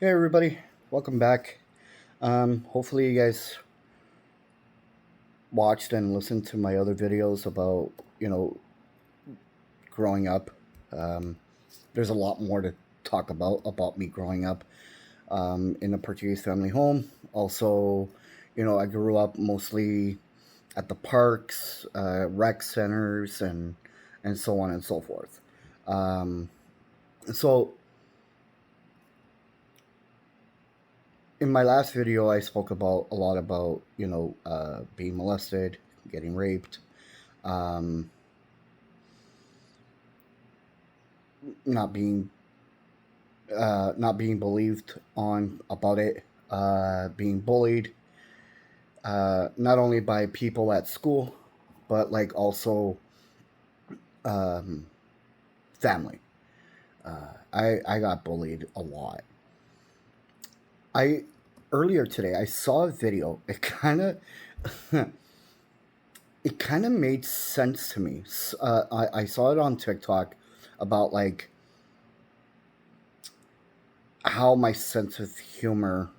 Hey everybody, welcome back. Hopefully you guys watched and listened to my other videos about growing up. Um, there's a lot more to talk about me growing up in a Portuguese family home. Also, I grew up mostly at the parks, rec centers, and so on and so forth. Um, so in my last video, I spoke about a lot about being molested, getting raped, um, not being not being believed on about it, being bullied, not only by people at school, but like also um, family. I got bullied a lot. I Earlier today I saw a video. It kind of made sense to me. I saw it on TikTok about like how my sense of humor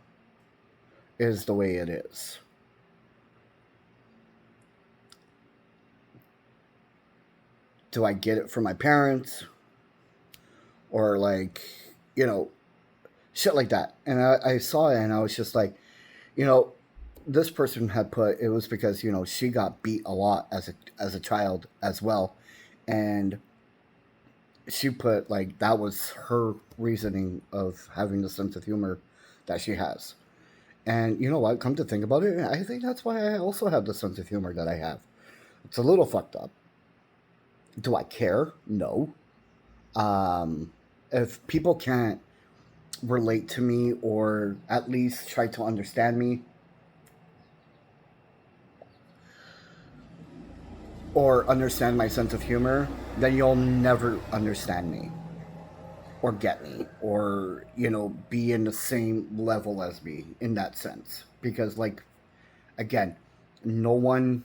is the way it is. Do I get it from my parents or like, you know, shit like that? And I saw it and I was just like, you know, this person had put it was because she got beat a lot as a child as well, and she put like that was her reasoning of having the sense of humor that she has. And you know what? Come to think about it, I think that's why I also have the sense of humor that I have. It's a little fucked up. Do I care? No. Um, if people can't relate to me or at least try to understand me or understand my sense of humor, then you'll never understand me or get me or, be in the same level as me in that sense. Because, like, again, no one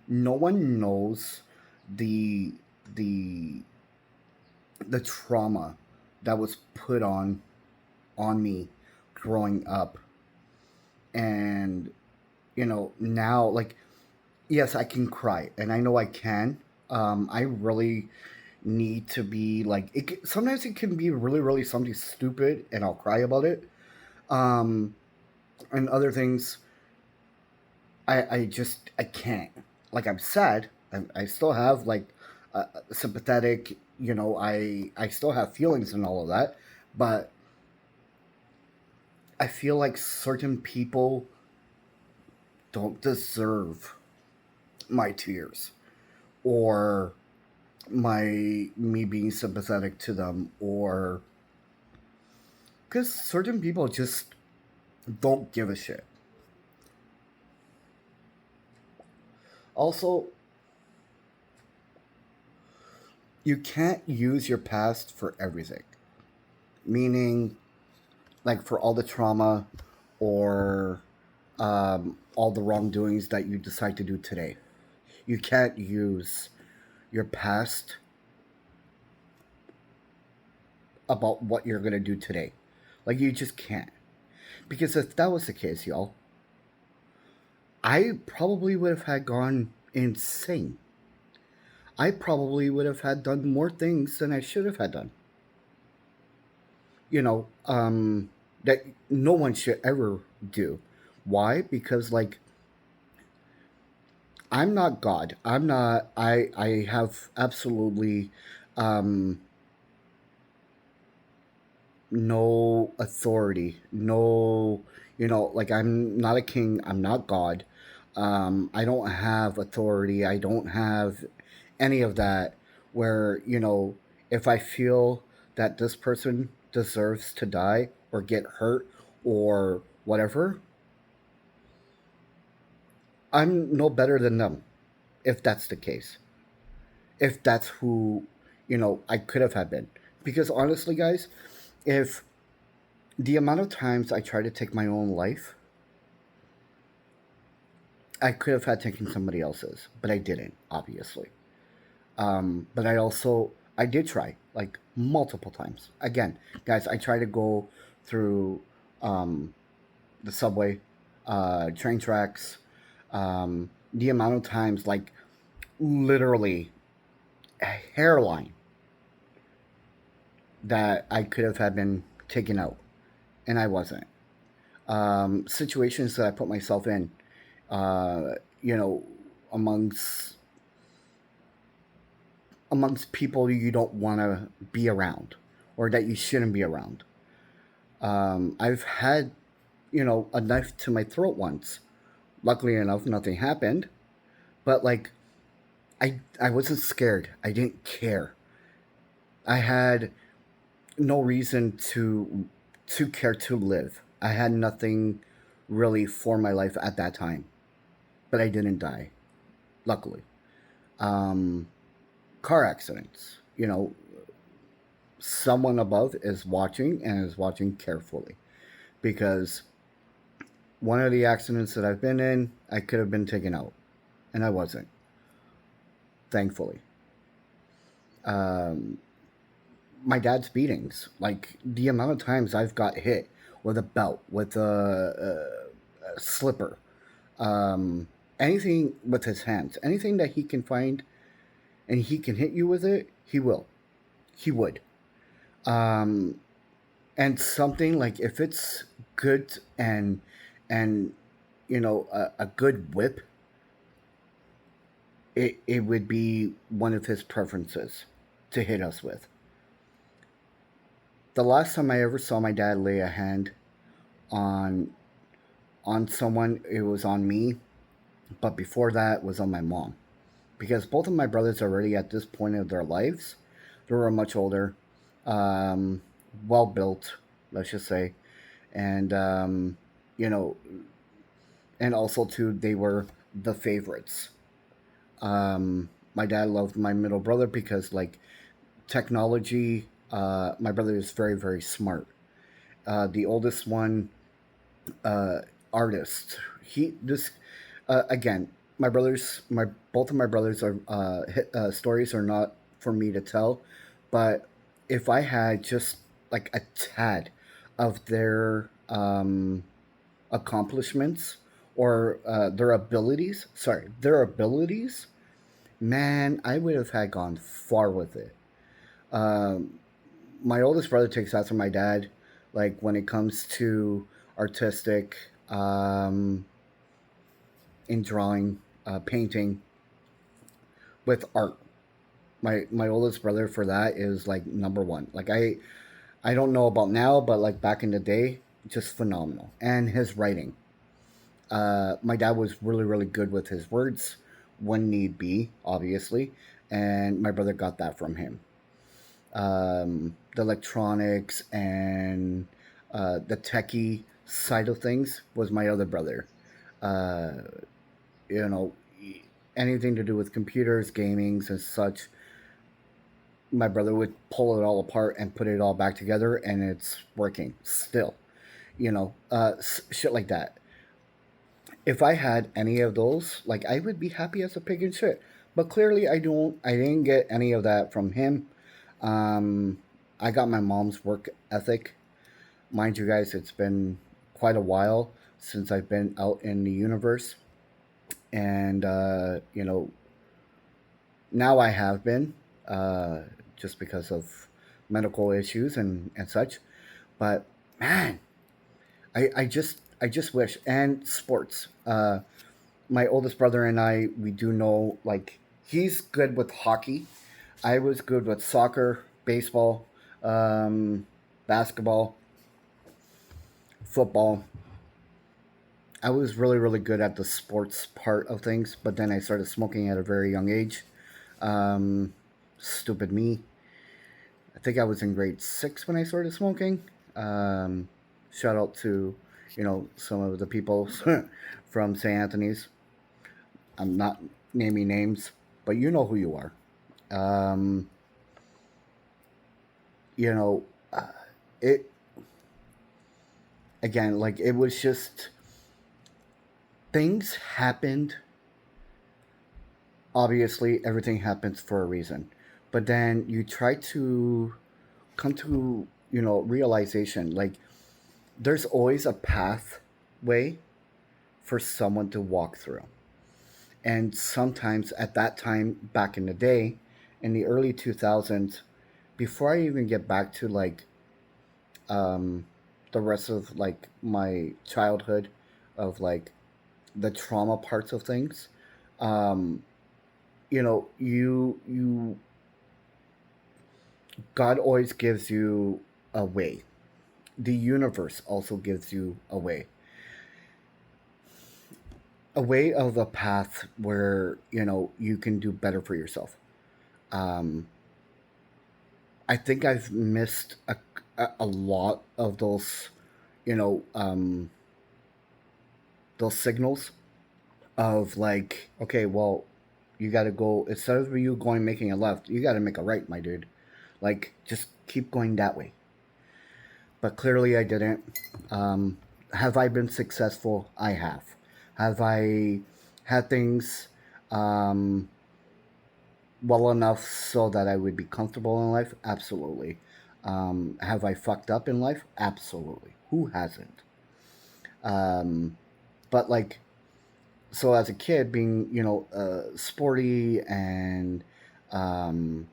no one knows the the the trauma that was put on me growing up. And now, like, yes, I can cry and I know I can. I really need to be like sometimes it can be really really something stupid and I'll cry about it. um and other things, I can't. Like, I'm sad. I still have like sympathetic, I still have feelings and all of that, but I feel like certain people don't deserve my tears or my me being sympathetic to them, or because certain people just don't give a shit. Also, you can't use your past for everything, meaning like for all the trauma or all the wrongdoings that you decide to do today. You can't use your past about what you're going to do today. Like, you just can't. Because if that was the case, y'all, I probably would have had gone insane. I probably would have had done more things than I should have had done. You know, that no one should ever do. Why? Because, like, I'm not God. I'm not. I have absolutely um, no authority. No, like, I'm not a king. I'm not God. I don't have authority. I don't have any of that. Where if I feel that this person deserves to die or get hurt or whatever, I'm no better than them. If that's the case, if that's who I could have had been. Because honestly, guys, if the amount of times I try to take my own life, I could have had taken somebody else's, but I didn't, obviously. But I did try like multiple times. Again, guys, I try to go through um, the subway, train tracks, the amount of times, like literally a hairline that I could have had been taken out, and I wasn't. Situations that I put myself in, uh, you know, amongst people you don't want to be around or that you shouldn't be around. I've had, a knife to my throat once. Luckily enough, nothing happened. But like, I wasn't scared. I didn't care. I had no reason to care to live. I had nothing really for my life at that time, but I didn't die. Luckily, um, car accidents. Someone above is watching and is watching carefully because one of the accidents that I've been in, I could have been taken out, and I wasn't, thankfully. Um, my dad's beatings, like the amount of times I've got hit with a belt, with a slipper, um, anything with his hands, anything that he can find and he can hit you with it, he will. He would. Um, and something like if it's good and a good whip, it would be one of his preferences to hit us with. The last time I ever saw my dad lay a hand on someone, it was on me, but before that was on my mom. Because both of my brothers already at this point of their lives, they were much older, um, well built, let's just say, and you know, and also too they were the favorites. My dad loved my middle brother because like technology. My brother is very very smart. The oldest one, uh, artist. He this again. My brothers, my both of my brothers are stories are not for me to tell, but if I had just like a tad of their accomplishments or their abilities, man, I would have had gone far with it. Um, my oldest brother takes after my dad, like when it comes to artistic, in drawing, painting, with art. My oldest brother for that is like number one. Like I don't know about now, but like back in the day, just phenomenal. And his writing. My dad was really really good with his words when need be, obviously, and my brother got that from him. The electronics and the techie side of things was my other brother. Uh, you know, anything to do with computers, gamings, and such, my brother would pull it all apart and put it all back together, and it's working still. Shit like that. If I had any of those, like I would be happy as a pig in shit. But clearly, I don't. I didn't get any of that from him. Um, I got my mom's work ethic. Mind you, guys, it's been quite a while since I've been out in the universe, and now I have been, uh, just because of medical issues and such. But man, I just wish, and sports. My oldest brother and I, we do know, like he's good with hockey. I was good with soccer, baseball, um, basketball, football. I was really really good at the sports part of things, but then I started smoking at a very young age. Um, Stupid me. I think I was in grade 6 when I started smoking. Um, Shout out to, some of the people from St. Anthony's. I'm not naming names, but you know who you are. Um, you know, uh, it again, like it was just things happened. Obviously, everything happens for a reason, but then you try to come to realization, like there's always a pathway for someone to walk through. And sometimes at that time, back in the day, in the early 2000s, before I even get back to like um, the rest of like my childhood, of like the trauma parts of things, um, you God always gives you a way. The universe also gives you a way of a path where you can do better for yourself. Um, I think I've missed a lot of you know, um, those signals of like, okay, well, you got to go instead of you going making a left, you got to make a right, my dude. Like, just keep going that way. But clearly, I didn't. Have I been successful? I have. Have I had things um, well enough so that I would be comfortable in life? Absolutely. Have I fucked up in life? Absolutely. Who hasn't? Um, but like, so as a kid, being sporty and um,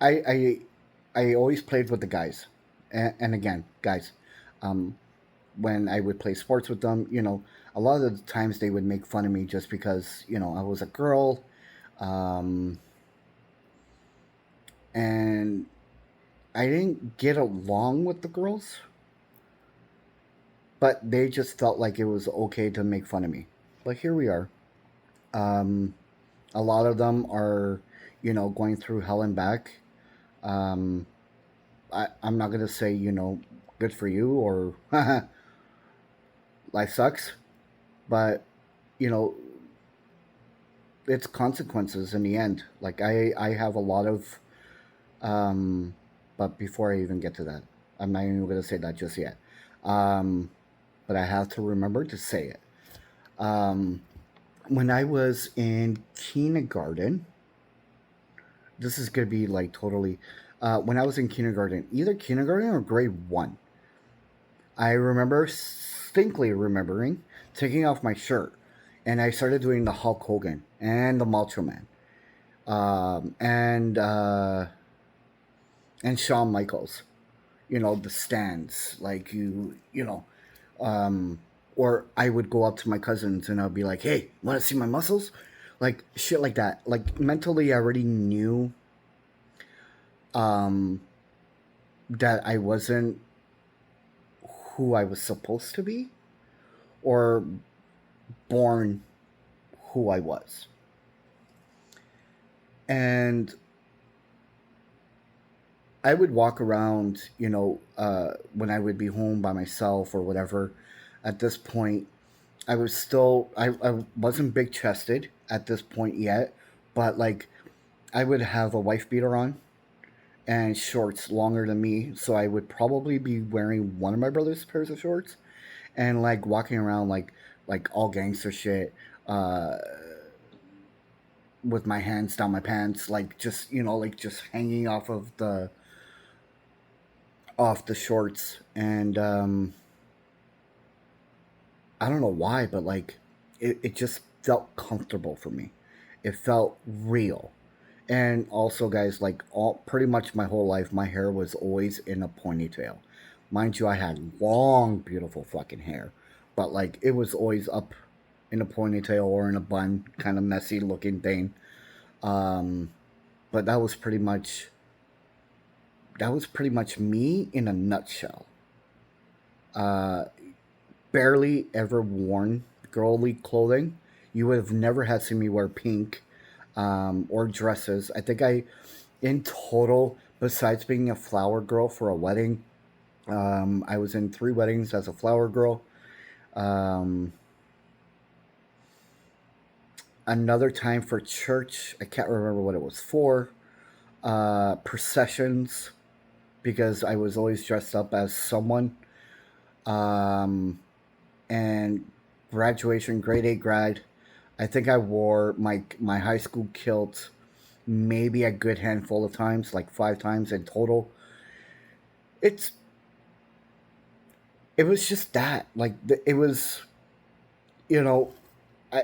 I I always played with the guys, and again, guys, um, when I would play sports with them, a lot of the times they would make fun of me just because I was a girl, um, and I didn't get along with the girls, but they just felt like it was okay to make fun of me. But here we are. Um, a lot of them are, going through hell and back. Um, I'm not gonna say good for you or life sucks, but you know it's consequences in the end. Like I have a lot of um, but before I even get to that, I'm not even gonna say that just yet. Um, but I have to remember to say it. Um, when I was in kindergarten, this is gonna be like totally. When I was in kindergarten, either kindergarten or grade one, I remember distinctly remembering taking off my shirt, and I started doing the Hulk Hogan and the Macho Man, um, and uh, and Shawn Michaels. The stands, like um, or I would go up to my cousins and I'd be like, "Hey, want to see my muscles?" Like shit like that. Like mentally, I already knew um, that I wasn't who I was supposed to be, or born who I was. And I would walk around, when I would be home by myself or whatever. At this point, I wasn't big chested at this point yet, but like I would have a wife beater on and shorts longer than me. So I would probably be wearing one of my brother's pairs of shorts and like walking around like all gangster shit. Uh, with my hands down my pants, like just like just hanging off the shorts, and I don't know why, but like it just felt comfortable for me. It felt real. And also, guys, like all pretty much my whole life, my hair was always in a ponytail. Mind you, I had long, beautiful fucking hair, but like it was always up in a ponytail or in a bun, kind of messy looking thing. Um, but that was pretty much me in a nutshell. Uh, barely ever worn girly clothing. You would have never had seen me wear pink or dresses. I think in total, besides being a flower girl for a wedding, I was in 3 weddings as a flower girl. Um, another time for church, I can't remember what it was for. Processions, because I was always dressed up as someone. Um, and graduation, grade 8 grad. I think I wore my high school kilt maybe a good handful of times, like 5 times in total. it's it was just that, like, it was, you know, I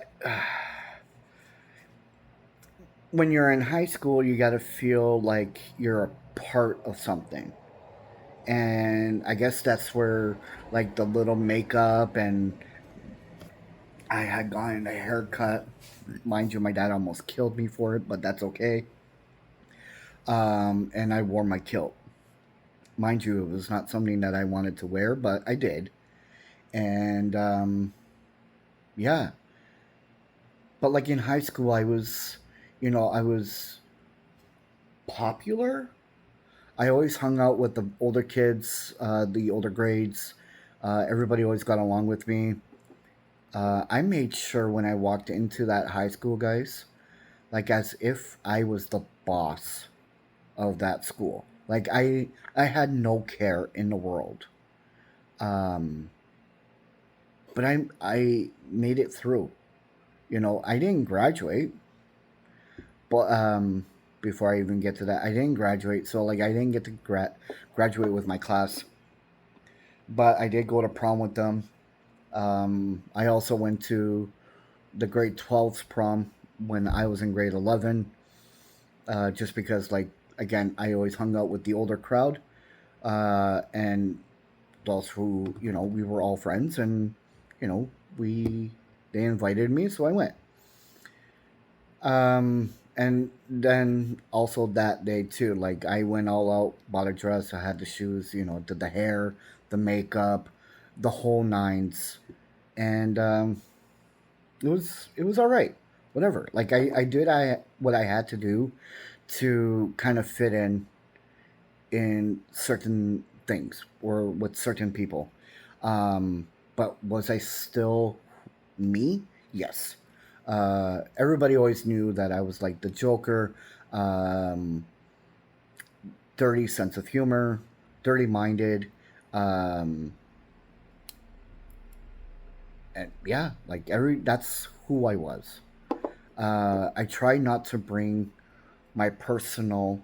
when you're in high school, you got to feel like you're a part of something. And I guess that's where, like, the little makeup, and I had gotten a haircut. Mind you, my dad almost killed me for it, but that's okay. And I wore my kilt. Mind you, it was not something that I wanted to wear, but I did. And yeah, but like in high school, I was popular. I always hung out with the older kids, the older grades. Everybody always got along with me. I made sure when I walked into that high school, guys, like as if I was the boss of that school. Like I had no care in the world. Um, but I made it through. I didn't graduate, but before I even get to that, I didn't graduate. So like I didn't get to graduate with my class, but I did go to prom with them. I also went to the grade 12's prom when I was in grade 11, just because, like, again, I always hung out with the older crowd, and those who, we were all friends, and, you know, we, they invited me, so I went. And then also that day too, like I went all out, bought a dress, I had the shoes, did the hair, the makeup, the whole nines, and it was all right. Whatever. Like I did what I had to do to kind of fit in certain things or with certain people. But was I still me? Yes. Everybody always knew that I was like the Joker, um, dirty sense of humor, dirty minded, um, and yeah, like that's who I was. I try not to bring my personal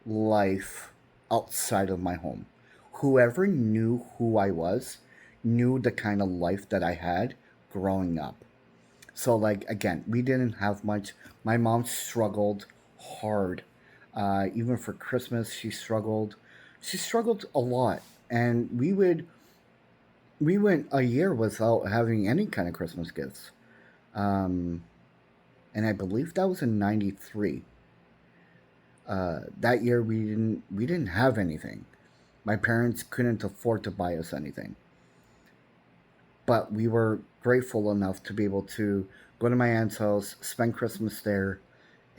life outside of my home. Whoever knew who I was knew the kind of life that I had growing up. So, like, again, we didn't have much. My mom struggled hard. Even for Christmas, she struggled. She struggled a lot. And we went a year without having any kind of Christmas gifts. Um, and I believe that was in '93. That year we didn't have anything. My parents couldn't afford to buy us anything, but we were grateful enough to be able to go to my aunt's house, spend Christmas there,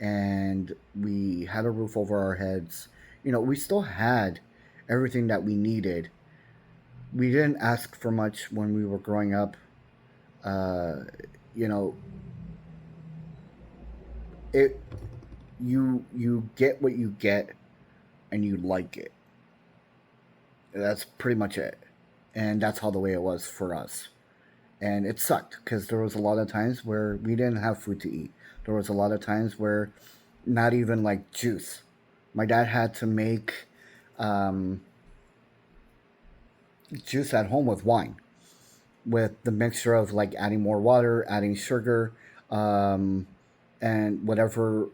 and we had a roof over our heads. We still had everything that we needed. We didn't ask for much when we were growing up. Uh, you know, it you get what you get, and you like it. That's pretty much it, and that's how the way it was for us. And it sucked because there was a lot of times where we didn't have food to eat. There was a lot of times where not even like juice. My dad had to make um, juice at home with wine, with the mixture of like adding more water, adding sugar, um, and whatever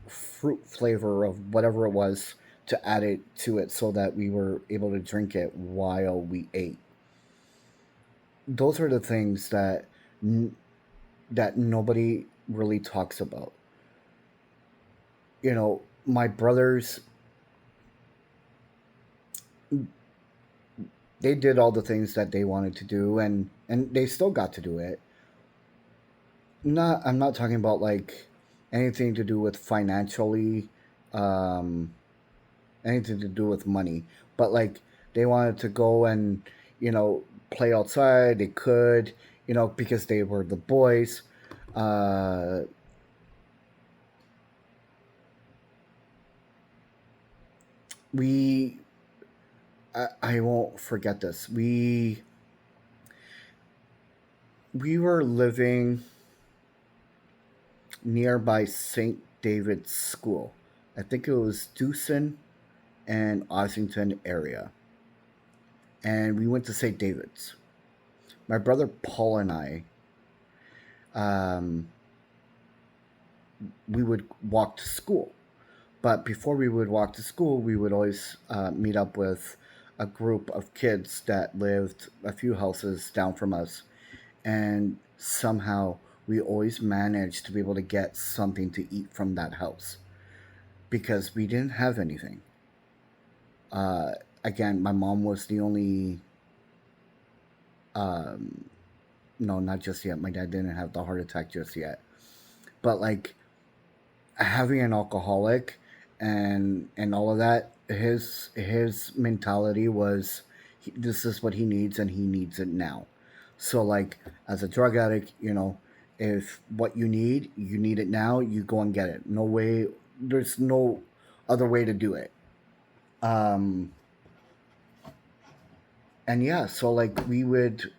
fruit flavor of whatever it was to add it to it so that we were able to drink it while we ate. Those are the things n- that nobody really talks about. My brothers, they did all the things that they wanted to do, and they still got to do it. I'm not talking about like anything to do with financially, um anything to do with money, but like they wanted to go and, you know, play outside. They could, because they were the boys. Uh we I won't forget this. We were living nearby St. David's School. I think it was Dewson and Ossington area. and we went to St. David's. My brother Paul and I, um, we would walk to school. But before we would walk to school, we would always meet up with a group of kids that lived a few houses down from us. And somehow we always managed to be able to get something to eat from that house because we didn't have anything. Uh, Again, my mom was the only. Um, no, not just yet. My dad didn't have the heart attack just yet. But like having an alcoholic and all of that, his mentality was this is what he needs and he needs it now. So like as a drug addict, if what you need it now, you go and get it. No way, there's no other way to do it. Um and yeah, so like we would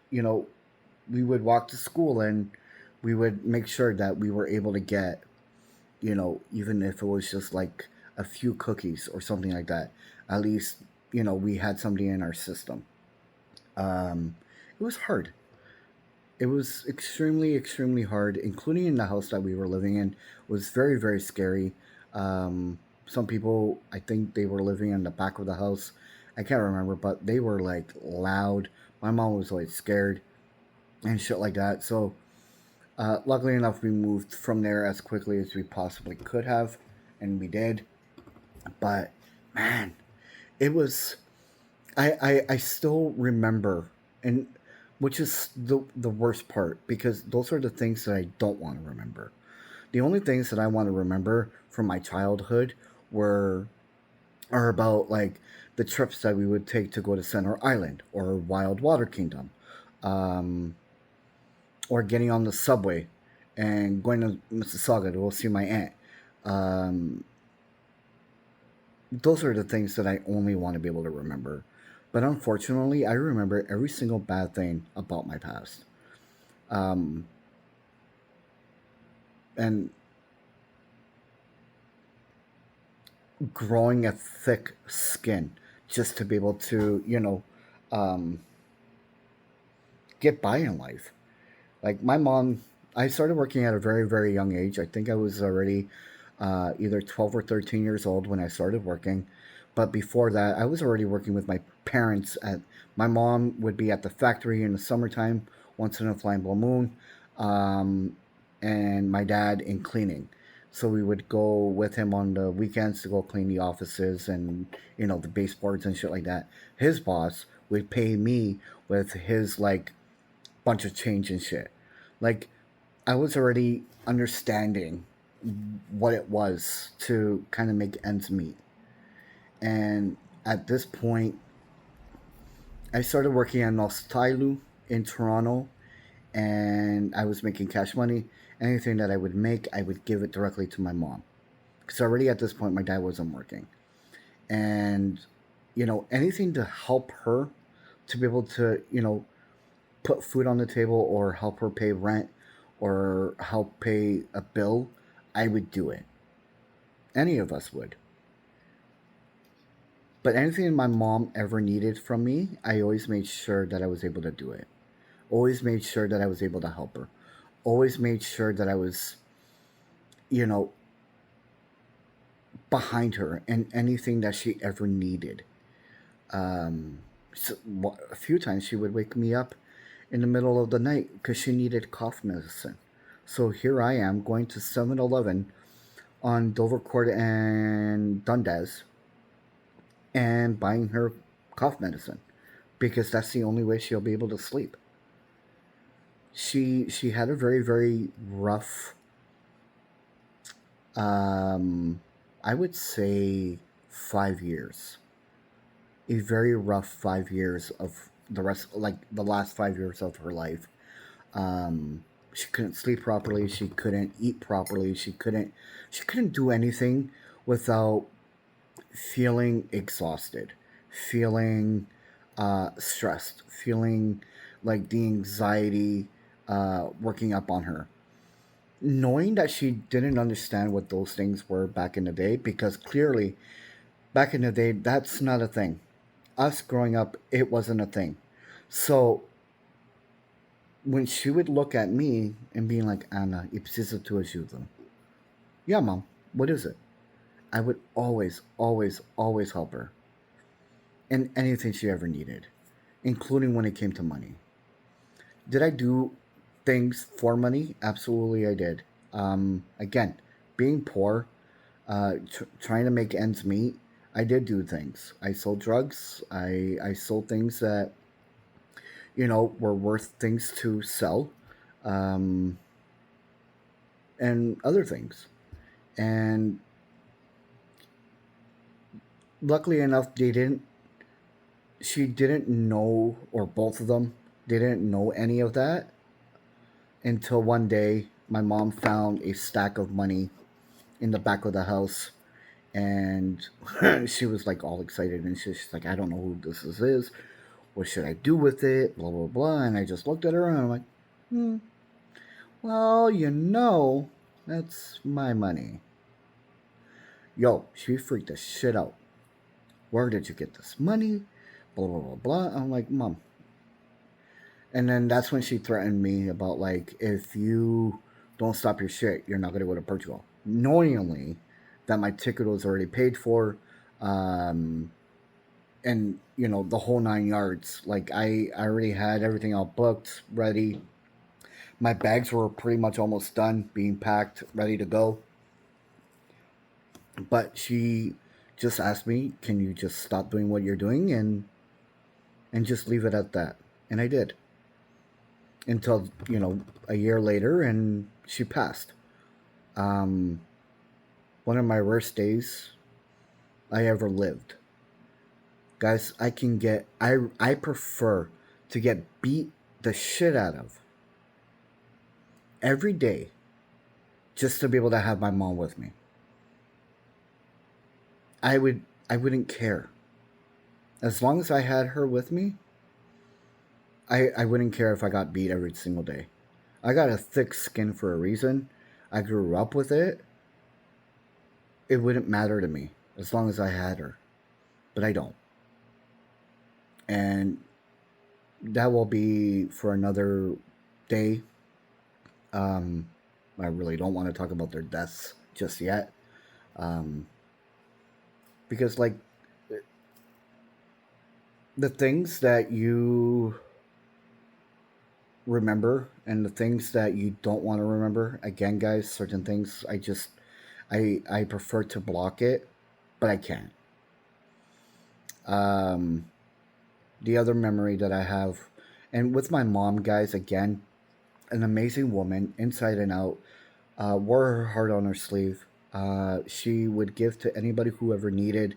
walk to school and we would make sure that we were able to get, even if it was just like a few cookies or something like that, at least, we had something in our system. Um, it was hard. It was extremely, extremely hard, including in the house that we were living in. It was very, very scary. Some people, I think they were living in the back of the house. I can't remember, but they were like loud. My mom was always scared and shit like that. So, luckily enough, we moved from there as quickly as we possibly could have, and we did. But man, it was. I still remember, and which is the worst part because those are the things that I don't want to remember. The only things that I want to remember from my childhood were are about like the trips that we would take to go to Center Island or Wild Water Kingdom, um, or getting on the subway and going to Mississauga to go see my aunt. Um, those are the things that I only want to be able to remember. But unfortunately, I remember every single bad thing about my past. Um, and growing a thick skin just to be able to, um, get by in life. Like my mom, I started working at a very, very young age. I think I was already either 12 or 13 years old when I started working. But before that, I was already working with my parents. My mom would be at the factory in the summertime, once in a flying blue moon, um, and my dad in cleaning. So we would go with him on the weekends to go clean the offices and the baseboards and shit like that. His boss would pay me with his like bunch of change and shit. Like I was already understanding what it was to kind of make ends meet. And at this point, I started working at Nostailu in Toronto, and I was making cash money. Anything that I would make, I would give it directly to my mom. Because already at this point, my dad wasn't working. And, anything to help her to be able to, put food on the table or help her pay rent or help pay a bill, I would do it. Any of us would. But anything my mom ever needed from me, I always made sure that I was able to do it. Always made sure that I was able to help her. Always made sure that I was, you know, behind her in anything that she ever needed. Um, so, a few times she would wake me up in the middle of the night because she needed cough medicine. So here I am going to 7-Eleven on Dovercourt and Dundas and buying her cough medicine because that's the only way she'll be able to sleep. She had a very very rough, um, I would say 5 years, a very rough 5 years of the rest, like the last 5 years of her life. She couldn't sleep properly. She couldn't eat properly. She couldn't do anything without feeling exhausted, feeling stressed, feeling like the anxiety working up on her. Knowing that she didn't understand what those things were back in the day, because clearly back in the day, that's not a thing. us growing up, it wasn't a thing. So when she would look at me and being like, Anna, ipsisa tu ajuda. Yeah, mom, what is it? I would always, always, always help her in anything she ever needed, including when it came to money. Did I do things for money? Absolutely, I did. Again, being poor, trying to make ends meet, I did do things. I sold drugs. I sold things that were worth things to sell, um, and other things. And luckily enough, they didn't. She didn't know, or both of them, they didn't know any of that until one day my mom found a stack of money in the back of the house, and she was like all excited, and she's like, I don't know who this is. What should I do with it? Blah blah blah. And I just looked at her and I'm like, hmm, well, that's my money. Yo, she freaked the shit out. Where did you get this money? Blah blah blah blah. I'm like, mom. And then that's when she threatened me about, like, if you don't stop your shit, you're not gonna go to Portugal. Knowingly that my ticket was already paid for, um, and the whole 9 yards. Like, I already had everything all booked, ready. My bags were pretty much almost done, being packed, ready to go. But she just asked me, "Can you just stop doing what you're doing and just leave it at that?" And I did, until a year later, and she passed. Um, One of my worst days I ever lived, guys. I prefer to get beat the shit out of every day just to be able to have my mom with me. I wouldn't care. As long as I had her with me, I wouldn't care if I got beat every single day. I got a thick skin for a reason. I grew up with it. It wouldn't matter to me as long as I had her. But I don't. And that will be for another day. Um, I really don't want to talk about their deaths just yet. Um, because, like, the things that you remember and the things that you don't want to remember, again, guys, certain things I prefer to block it, but I can't. Um, the other memory that I have, and with my mom, guys, again, an amazing woman, inside and out, wore her heart on her sleeve. She would give to anybody who ever needed,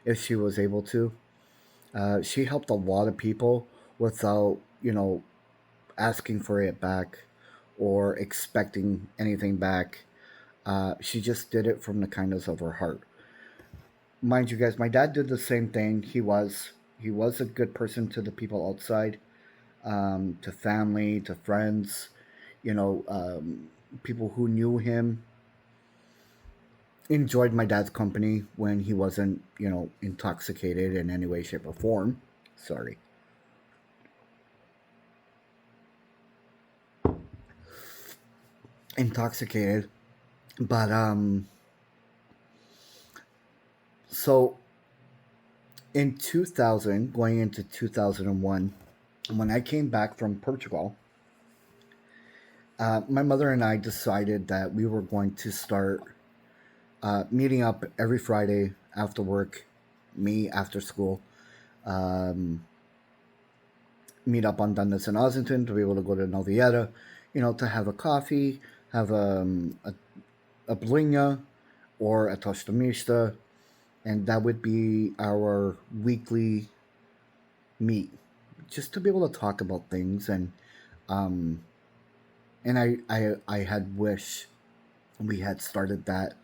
if she was able to. She helped a lot of people without, asking for it back or expecting anything back. She just did it from the kindness of her heart. Mind you, guys, my dad did the same thing. He was a good person to the people outside, to family, to friends, people who knew him enjoyed my dad's company when he wasn't, intoxicated in any way, shape, or form. Sorry. Intoxicated. But so in 2000, going into 2001, when I came back from Portugal, my mother and I decided that we were going to start meeting up every Friday after work, me after school, um, meet up on Dundas and Ossington to be able to go to Novieta, to have a coffee, have a blinga or a tostamista, and that would be our weekly meet, just to be able to talk about things. Um, and I had wished we had started that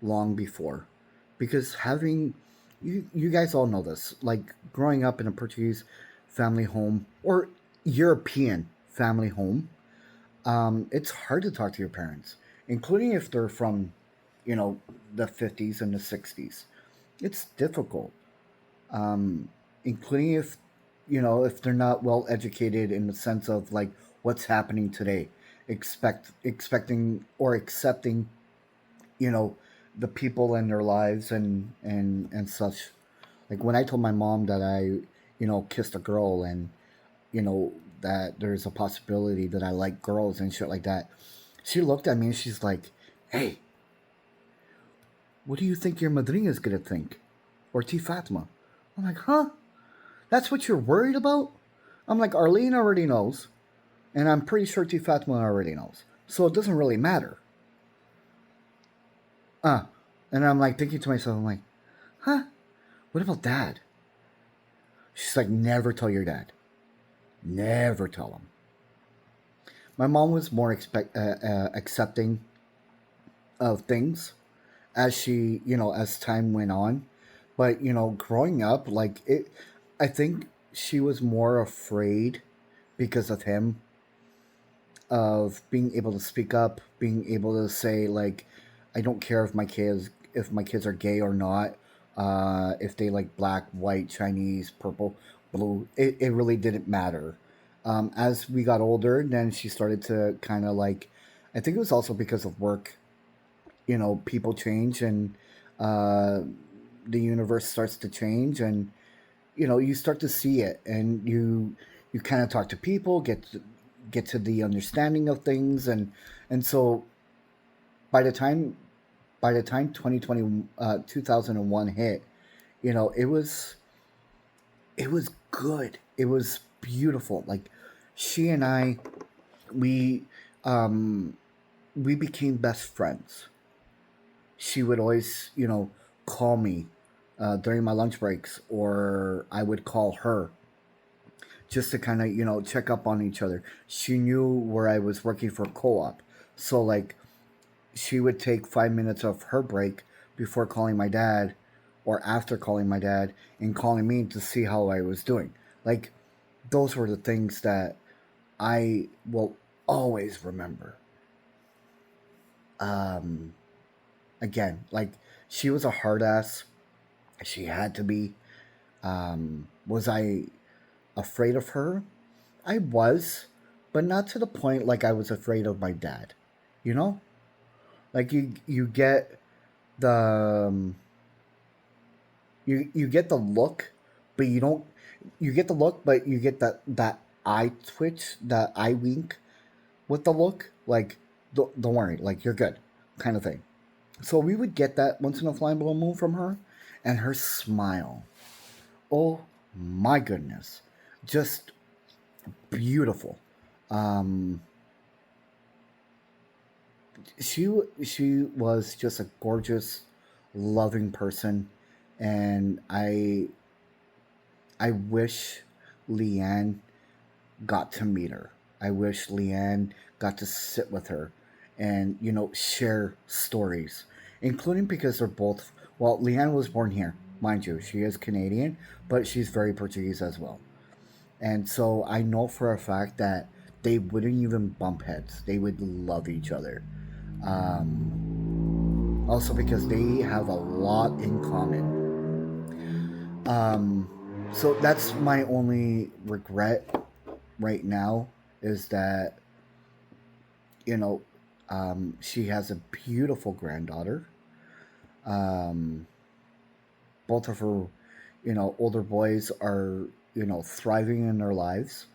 long before, because having you guys all know this, like, growing up in a Portuguese family home or European family home, it's hard to talk to your parents, including if they're from, you know, the 50s and the 60s. It's difficult. Um, including if, you know, if they're not well educated in the sense of like what's happening today, expecting or accepting, you know, the people in their lives and such. Like when I told my mom that I, you know, kissed a girl, and you know that there's a possibility that I like girls and shit like that, she looked at me and she's like, "Hey, what do you think your madrina is gonna think, or T Fatima?" I'm like, "Huh? That's what you're worried about?" I'm like, "Arlene already knows, and I'm pretty sure T Fatima already knows, so it doesn't really matter." Uh, and I'm like thinking to myself, I'm like, "Huh? What about dad?" She's like, "Never tell your dad. Never tell him." My mom was more accepting of things as she, you know, as time went on. But, you know, growing up, like, I think she was more afraid because of him, of being able to speak up, being able to say, like, I don't care if my kids are gay or not, if they like black, white, Chinese, purple, blue, it really didn't matter. As we got older, then she started to kind of like, I think it was also because of work, you know, people change, and uh, the universe starts to change, and you know, you start to see it, and you kind of talk to people, get to the understanding of things, and so by the time by the time 2020 2001 hit, you know, it was good, it was beautiful. Like, she and I, we um we became best friends. She would always, you know, call me during my lunch breaks, or I would call her just to kind of, you know, check up on each other. She knew where I was working for co-op, so like she would take 5 minutes of her break before calling my dad, or after calling my dad and calling me to see how I was doing. Like, those were the things that I will always remember. Um, Again, like, she was a hard ass. She had to be. Was I afraid of her? I was, but not to the point like I was afraid of my dad. You know, like you get the you get the look, but you don't. You get the look, but you get that eye twitch, that eye wink with the look. Like, don't worry, like you're good, kind of thing. So we would get that once in a flying blue moon from her, and her smile. Oh my goodness, just beautiful. Um, she was just a gorgeous, loving person, and I wish Leanne got to meet her. I wish Leanne got to sit with her and, you know, share stories, including because they're both, well, Leanne was born here, mind you. She is Canadian, but she's very Portuguese as well. And so I know for a fact that they wouldn't even bump heads. They would love each other. Also because they have a lot in common. Um, so that's my only regret right now, is that, you know, she has a beautiful granddaughter. Um, both of her, you know, older boys are, you know, thriving in their lives,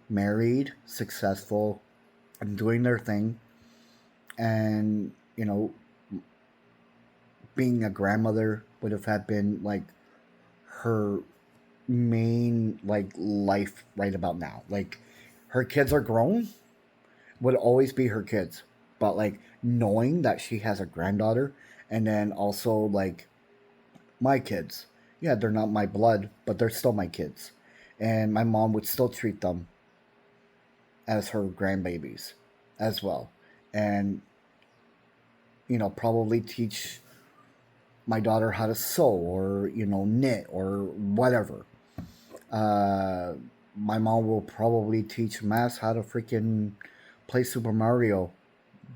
married, successful, and doing their thing. And, you know, being a grandmother would have had been like her main like life right about now. Like, her kids are grown, would always be her kids. But like knowing that she has a granddaughter, and then also like my kids. Yeah, they're not my blood, but they're still my kids. And my mom would still treat them as her grandbabies as well. And, you know, probably teach my daughter how to sew, or, you know, knit or whatever. Uh, my mom will probably teach Mass how to freaking play Super Mario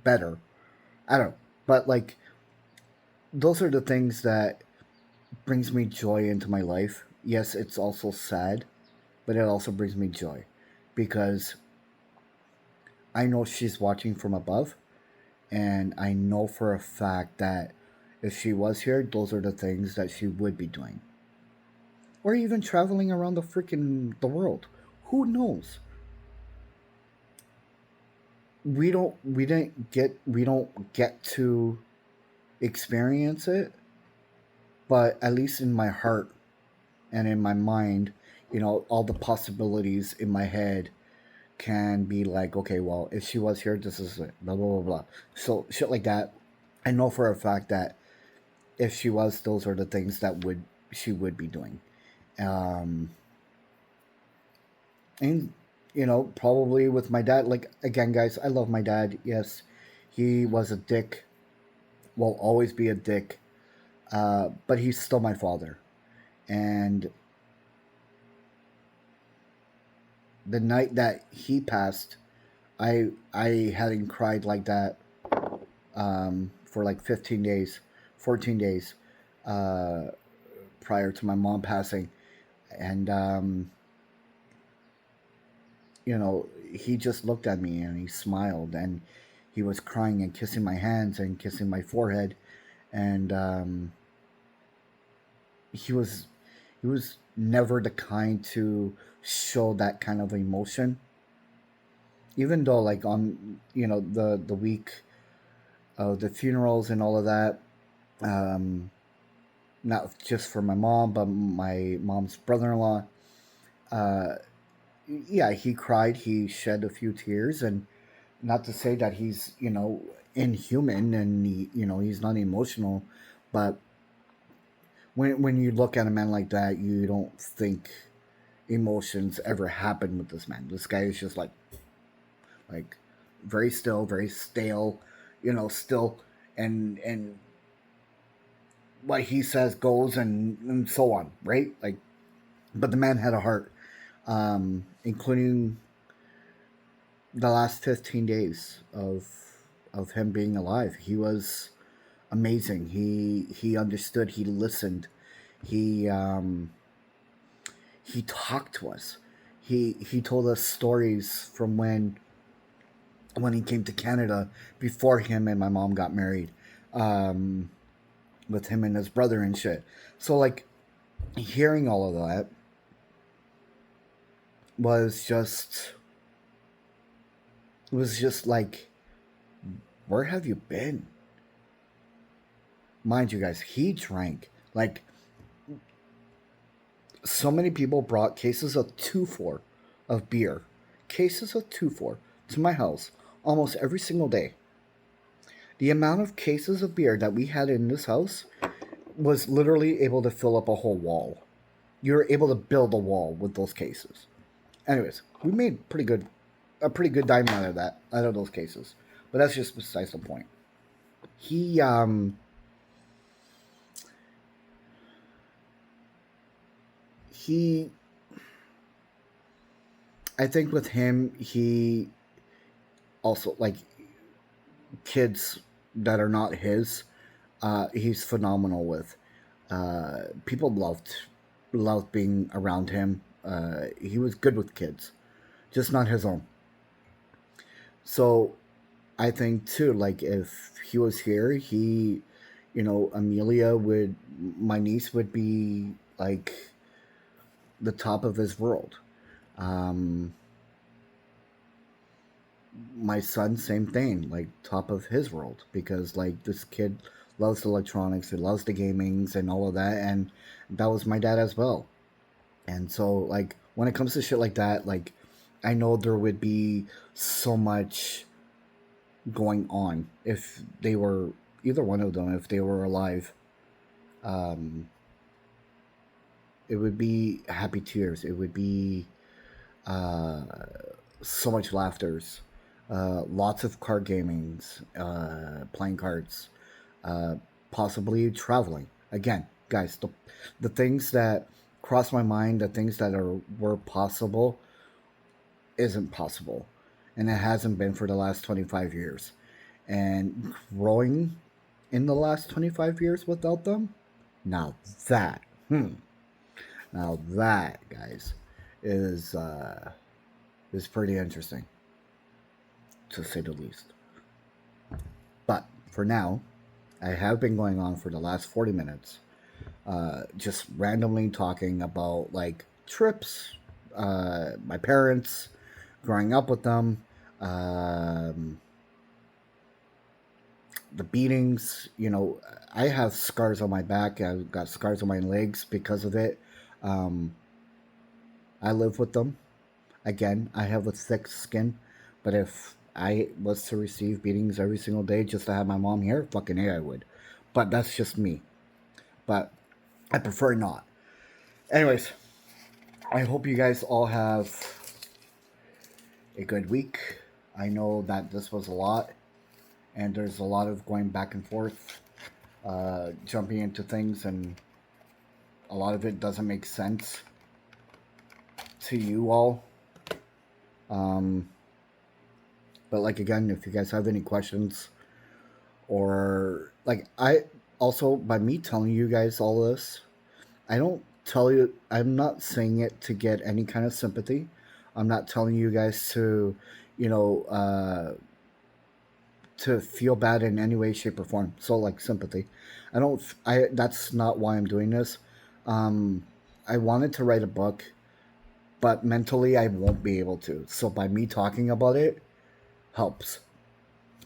better. I don't know. But like, those are the things that brings me joy into my life. yes, it's also sad, but it also brings me joy because I know she's watching from above, and I know for a fact that if she was here, those are the things that she would be doing, or even traveling around the world. Who knows? We don't get to experience it, but at least in my heart and in my mind, all the possibilities in my head can be like, okay, well, if she was here, this is it, blah blah blah blah. So shit like that. I know for a fact that if she was, those are the things that would she would be doing. Um, and probably with my dad. Like again, guys, I love my dad. Yes, he was a dick. Will always be a dick. But he's still my father. And the night that he passed, I hadn't cried like that for like 15 days, 14 days uh, prior to my mom passing. And, he just looked at me and he smiled and he was crying and kissing my hands and kissing my forehead. And he was he was never the kind to show that kind of emotion, even though like on the week of the funerals and all of that, um not just for my mom but my mom's brother-in-law. uh yeah, he cried, he shed a few tears, and not to say that he's inhuman and he's not emotional, but when you look at a man like that, you don't think emotions ever happen with this man. This guy is just like very still, very stale, still, and what he says goes, and so on, right? Like, but the man had a heart, including the last 15 days of him being alive. He was amazing. He understood. He listened. He he talked to us. He told us stories from when he came to Canada before him and my mom got married, um, with him and his brother and shit. So like hearing all of that was just was just like, where have you been? Mind you, guys, he drank like so many people brought cases of 2-4 of beer, cases of 2-4 to my house almost every single day. The amount of cases of beer that we had in this house was literally able to fill up a whole wall. You were able to build a wall with those cases. Anyways, we made a pretty good diamond out of those cases. But that's just besides the point. He he I think with him, he also like kids that are not his. He's phenomenal with. People loved being around him. He was good with kids, just not his own. So I think too, like if he was here, Amelia would, my niece would be like the top of his world. Um, my son, same thing, like top of his world, because like this kid loves electronics, he loves the gamings and all of that, and that was my dad as well. And so like when it comes to shit like that, like I know there would be so much going on if they were, either one of them, if they were alive. um it would be happy tears, it would be uh so much laughters, lots of card gamings, playing cards, uh, possibly traveling. Again, guys, the things that cross my mind, the things that were possible, isn't possible, and it hasn't been for the last 25 years. And growing in the last 25 years without them, now that, Now that, guys, is pretty interesting, to say the least. But for now, I have been going on for the last 40 minutes, just randomly talking about like trips, my parents, growing up with them, um, the beatings. I have scars on my back. I've got scars on my legs because of it. Um, I live with them. Again, I have a thick skin, but if I was to receive beatings every single day just to have my mom here, fucking A, I would. But that's just me. But I prefer not. Anyways, I hope you guys all have a good week. I know that this was a lot, and there's a lot of going back and forth, jumping into things, and a lot of it doesn't make sense to you all. Um, but like again, if you guys have any questions, or like I also by me telling you guys all this, I don't tell you. I'm not saying it to get any kind of sympathy. I'm not telling you guys to, you know, to feel bad in any way, shape, or form. So like sympathy. I don't. I That's not why I'm doing this. Um, I wanted to write a book, but mentally I won't be able to. So by me talking about it helps,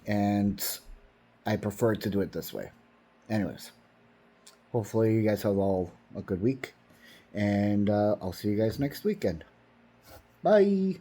and I prefer to do it this way. Anyways, hopefully you guys have all a good week, and I'll see you guys next weekend. Bye.